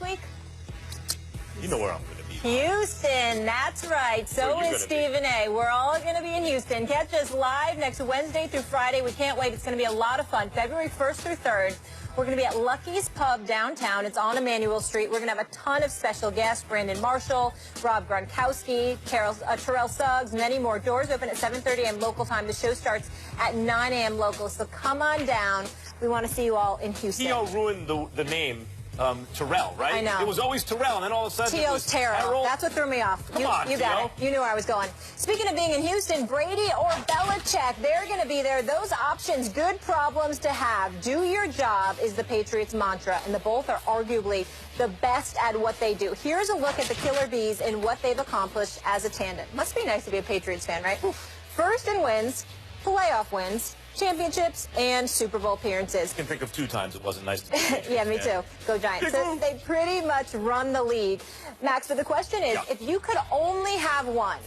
week? You know where I'm going to be. Houston, that's right. So is Stephen A. We're all going to be in Houston. Catch us live next Wednesday through Friday. We can't wait. It's going to be a lot of fun. February 1st through 3rd. We're going to be at Lucky's Pub downtown. It's on Emmanuel Street. We're going to have a ton of special guests. Brandon Marshall, Rob Gronkowski, Terrell Suggs, many more. Doors open at 7:30 a.m. local time. The show starts at 9 a.m. local. So come on down. We want to see you all in Houston. T.O. ruined the name. Terrell, right? I know. It was always Terrell, and then all of a sudden T.O.'s it was Terrell. That's what threw me off. Come on, you got it. You knew where I was going. Speaking of being in Houston, Brady or Belichick, they're going to be there. Those options, good problems to have. Do your job is the Patriots' mantra, and the both are arguably the best at what they do. Here's a look at the Killer Bees and what they've accomplished as a tandem. Must be nice to be a Patriots fan, right? First in wins, playoff wins, championships, and Super Bowl appearances. I can think of 2 times it wasn't nice to be Yeah, me too. Go Giants. So they pretty much run the league. Max, but the question is, if you could only have one,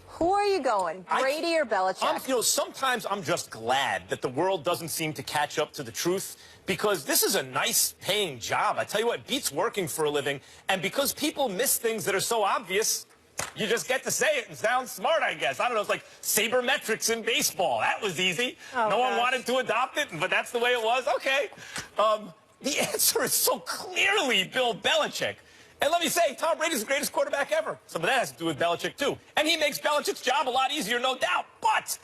who are you going, Brady or Belichick? Sometimes I'm just glad that the world doesn't seem to catch up to the truth, because this is a nice paying job. I tell you what, it beats working for a living. And because people miss things that are so obvious, you just get to say it and sound smart, I guess. I don't know, it's like sabermetrics in baseball. That was easy. No one wanted to adopt it, but that's the way it was. Okay. The answer is so clearly Bill Belichick. And let me say, Tom Brady's the greatest quarterback ever. Some of that has to do with Belichick, too. And he makes Belichick's job a lot easier, no doubt. But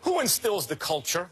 who instills the culture?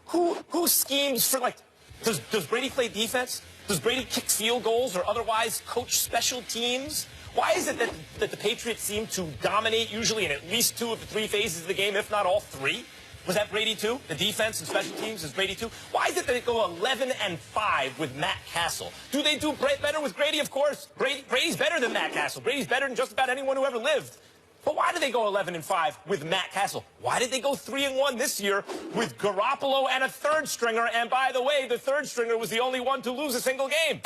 Who schemes for, like, does Brady play defense? Does Brady kick field goals or otherwise coach special teams? Why is it that the Patriots seem to dominate usually in at least 2 of the 3 phases of the game, if not all 3? Was that Brady too? The defense and special teams is Brady too? Why is it that they go 11-5 with Matt Castle? Do they do better with Brady? Of course. Brady's better than Matt Castle. Brady's better than just about anyone who ever lived. But why did they go 11-5 with Matt Castle? Why did they go 3-1 this year with Garoppolo and a 3rd stringer? And by the way, the 3rd stringer was the only one to lose a single game.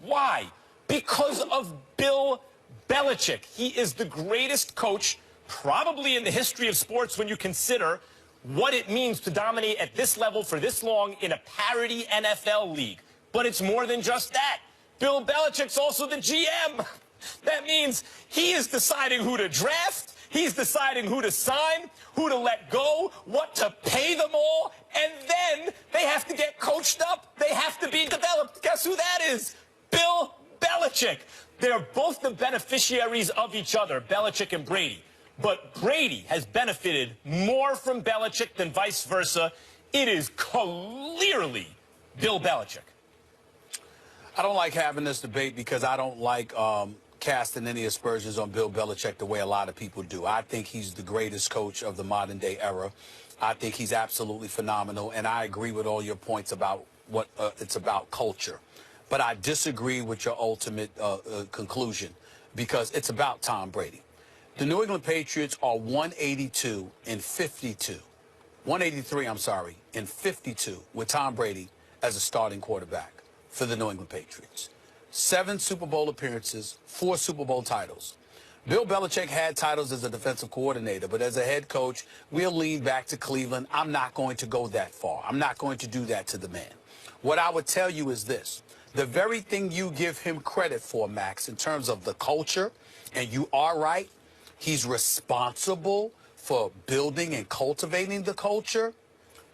Why? Because of Bill Belichick. He is the greatest coach probably in the history of sports when you consider what it means to dominate at this level for this long in a parity NFL league. But it's more than just that. Bill Belichick's also the GM. That means he is deciding who to draft, he's deciding who to sign, who to let go, what to pay them all, and then they have to get coached up. They have to be developed. Guess who that is? Bill Belichick. They're both the beneficiaries of each other, Belichick and Brady. But Brady has benefited more from Belichick than vice versa. It is clearly Bill Belichick. I don't like having this debate because I don't like casting any aspersions on Bill Belichick the way a lot of people do. I think he's the greatest coach of the modern day era. I think he's absolutely phenomenal, and I agree with all your points about what it's about culture. But I disagree with your ultimate conclusion because it's about Tom Brady. The New England Patriots are 183 in 52 with Tom Brady as a starting quarterback for the New England Patriots. 7 Super Bowl appearances, 4 Super Bowl titles. Bill Belichick had titles as a defensive coordinator, but as a head coach, we'll lean back to Cleveland. I'm not going to go that far. I'm not going to do that to the man. What I would tell you is this. The very thing you give him credit for, Max, in terms of the culture, and you are right, he's responsible for building and cultivating the culture,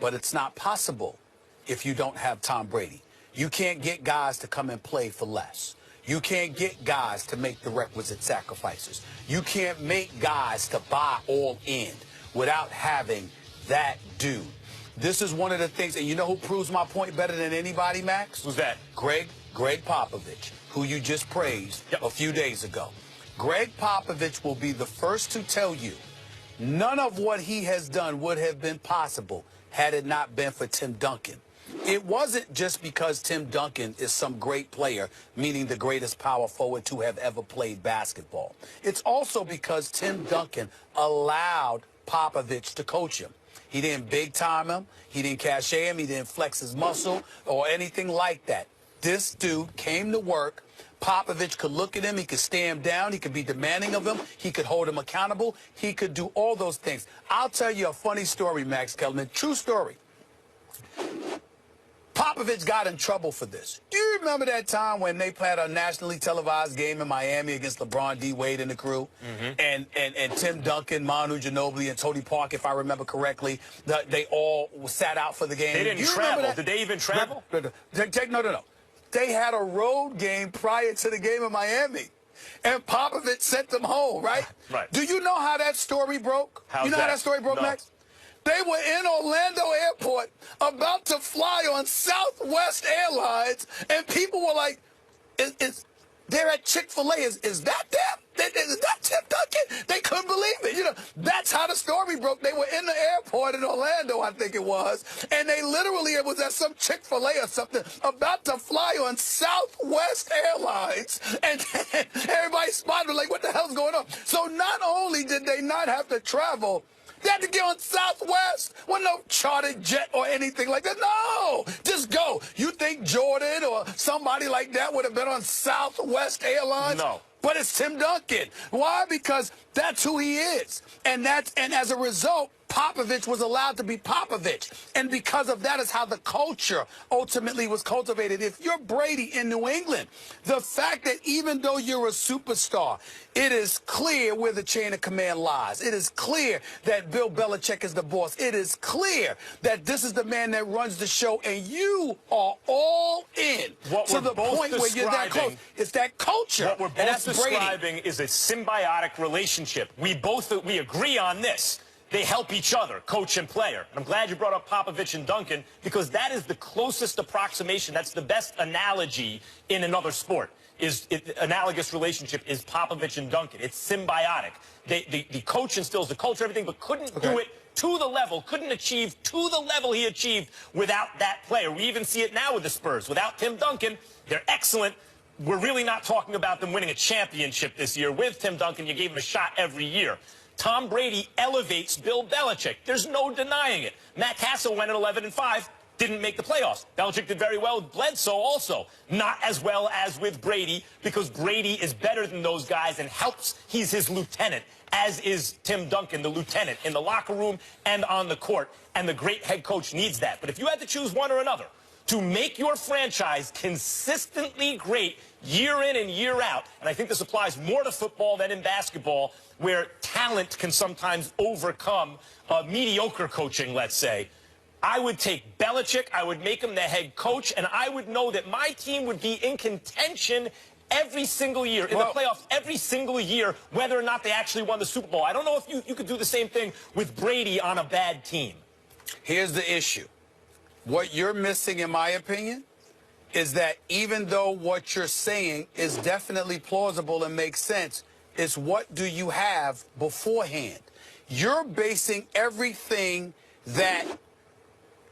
but it's not possible if you don't have Tom Brady. You can't get guys to come and play for less. You can't get guys to make the requisite sacrifices. You can't make guys to buy all in without having that dude. This is one of the things, and you know who proves my point better than anybody, Max? Who's that? Greg Popovich, who you just praised a few days ago. Greg Popovich will be the first to tell you none of what he has done would have been possible had it not been for Tim Duncan. It wasn't just because Tim Duncan is some great player, meaning the greatest power forward to have ever played basketball. It's also because Tim Duncan allowed Popovich to coach him. He didn't big-time him. He didn't cachet him. He didn't flex his muscle or anything like that. This dude came to work. Popovich could look at him. He could stare him down. He could be demanding of him. He could hold him accountable. He could do all those things. I'll tell you a funny story, Max Kellerman. True story. Popovich got in trouble for this. Do you remember that time when they played a nationally televised game in Miami against LeBron D. Wade and the crew? And Tim Duncan, Manu Ginobili, and Tony Park, if I remember correctly, they all sat out for the game. They didn't travel. Did they even travel? No. They had a road game prior to the game in Miami. And Popovich sent them home, right? Right. Do you know how that story broke? How's you know that? how that story broke, No. Max? They were in Orlando Airport about to fly on Southwest Airlines, and people were like, they're at Chick-fil-A. Is that them? Is that Tim Duncan? They couldn't believe it. You know, that's how the story broke. They were in the airport in Orlando, I think it was, and they literally, it was at some Chick-fil-A or something, about to fly on Southwest Airlines, and everybody spotted like, what the hell's going on? So not only did they not have to travel, they had to get on Southwest with no chartered jet or anything like that. No, just go. You think Jordan or somebody like that would have been on Southwest Airlines? No. But it's Tim Duncan. Why? Because that's who he is. And as a result, Popovich was allowed to be Popovich. And because of that is how the culture ultimately was cultivated. If you're Brady in New England, the fact that even though you're a superstar, it is clear where the chain of command lies. It is clear that Bill Belichick is the boss. It is clear that this is the man that runs the show, and you are all in to the point where you're that close. It's that culture. What we're both describing is a symbiotic relationship. We agree on this. They help each other, coach and player. And I'm glad you brought up Popovich and Duncan, because that is the closest approximation. That's the best analogy in another sport. Analogous relationship is Popovich and Duncan. It's symbiotic. The coach instills the culture, everything, but couldn't do it to the level, couldn't achieve to the level he achieved without that player. We even see it now with the Spurs. Without Tim Duncan, they're excellent. We're really not talking about them winning a championship this year. With Tim Duncan, you gave him a shot every year. Tom Brady elevates Bill Belichick. There's no denying it. Matt Castle went at 11-5, didn't make the playoffs. Belichick did very well with Bledsoe also. Not as well as with Brady, because Brady is better than those guys and helps. He's his lieutenant, as is Tim Duncan, the lieutenant, in the locker room and on the court. And the great head coach needs that. But if you had to choose one or another to make your franchise consistently great year in and year out, and I think this applies more to football than in basketball, where talent can sometimes overcome mediocre coaching, let's say, I would take Belichick, I would make him the head coach, and I would know that my team would be in contention every single year, in the playoffs every single year, whether or not they actually won the Super Bowl. I don't know if you could do the same thing with Brady on a bad team. Here's the issue. What you're missing, in my opinion, is that even though what you're saying is definitely plausible and makes sense, it's what do you have beforehand. You're basing everything that,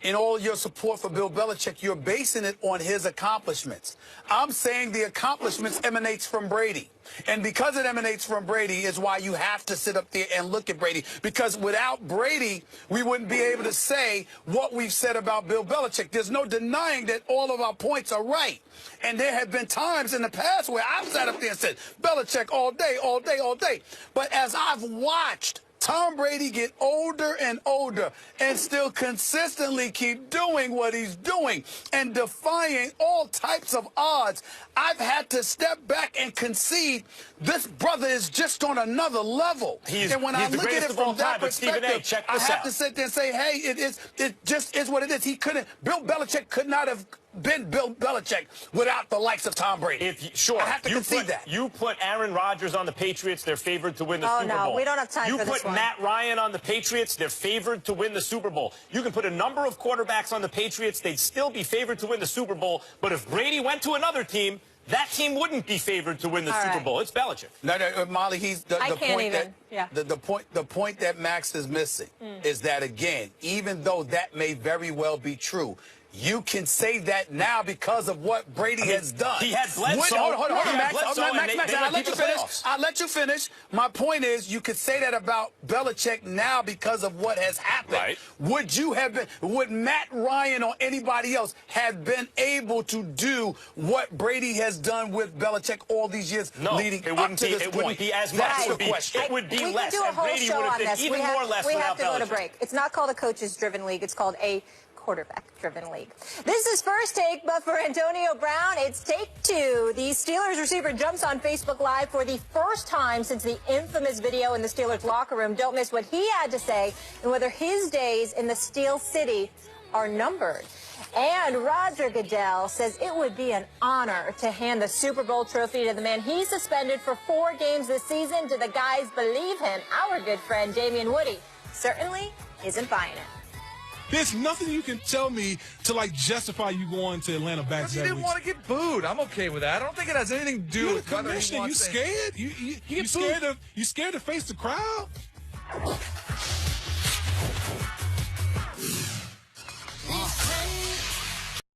in all your support for Bill Belichick, you're basing it on his accomplishments. I'm saying the accomplishments emanates from Brady. And because it emanates from Brady is why you have to sit up there and look at Brady. Because without Brady, we wouldn't be able to say what we've said about Bill Belichick. There's no denying that all of our points are right. And there have been times in the past where I've sat up there and said, Belichick all day, all day, all day. But as I've watched Tom Brady get older and older and still consistently keep doing what he's doing and defying all types of odds, I've had to step back and concede this brother is just on another level. And when I look at it from that perspective, I have to sit there and say, hey, it just is what it is. Bill Belichick could not have been Bill Belichick without the likes of Tom Brady. I have to concede that. You put Aaron Rodgers on the Patriots, they're favored to win the Super Bowl. Oh, no, we don't have time for this one. You put Matt Ryan on the Patriots, they're favored to win the Super Bowl. You can put a number of quarterbacks on the Patriots, they'd still be favored to win the Super Bowl. But if Brady went to another team, that team wouldn't be favored to win the Super Bowl. It's Belichick. No, Molly, the point that Max is missing is that, again, even though that may very well be true, you can say that now because of what Brady has done. He had Bledsoe. Hold on, Max. I'll let you finish. My point is, you could say that about Belichick now because of what has happened. Right. Would Matt Ryan or anybody else have been able to do what Brady has done with Belichick all these years leading up to this point? It wouldn't be as much. That's the question. It would be less. We can do a whole Brady show would have on been this. even more less we without have to go to Belichick. break. It's not called a coaches-driven league. It's called a quarterback-driven league. This is First Take, but for Antonio Brown, it's Take Two. The Steelers receiver jumps on Facebook Live for the first time since the infamous video in the Steelers locker room. Don't miss what he had to say and whether his days in the Steel City are numbered. And Roger Goodell says it would be an honor to hand the Super Bowl trophy to the man he suspended for 4 games this season. Do the guys believe him? Our good friend Damian Woody certainly isn't buying it. There's nothing you can tell me to, like, justify you going to Atlanta back to He that didn't week. want to get booed. I'm okay with that. I don't think it has anything to do You're with the whether he commissioner. You wants to. scared? You scared to face the crowd?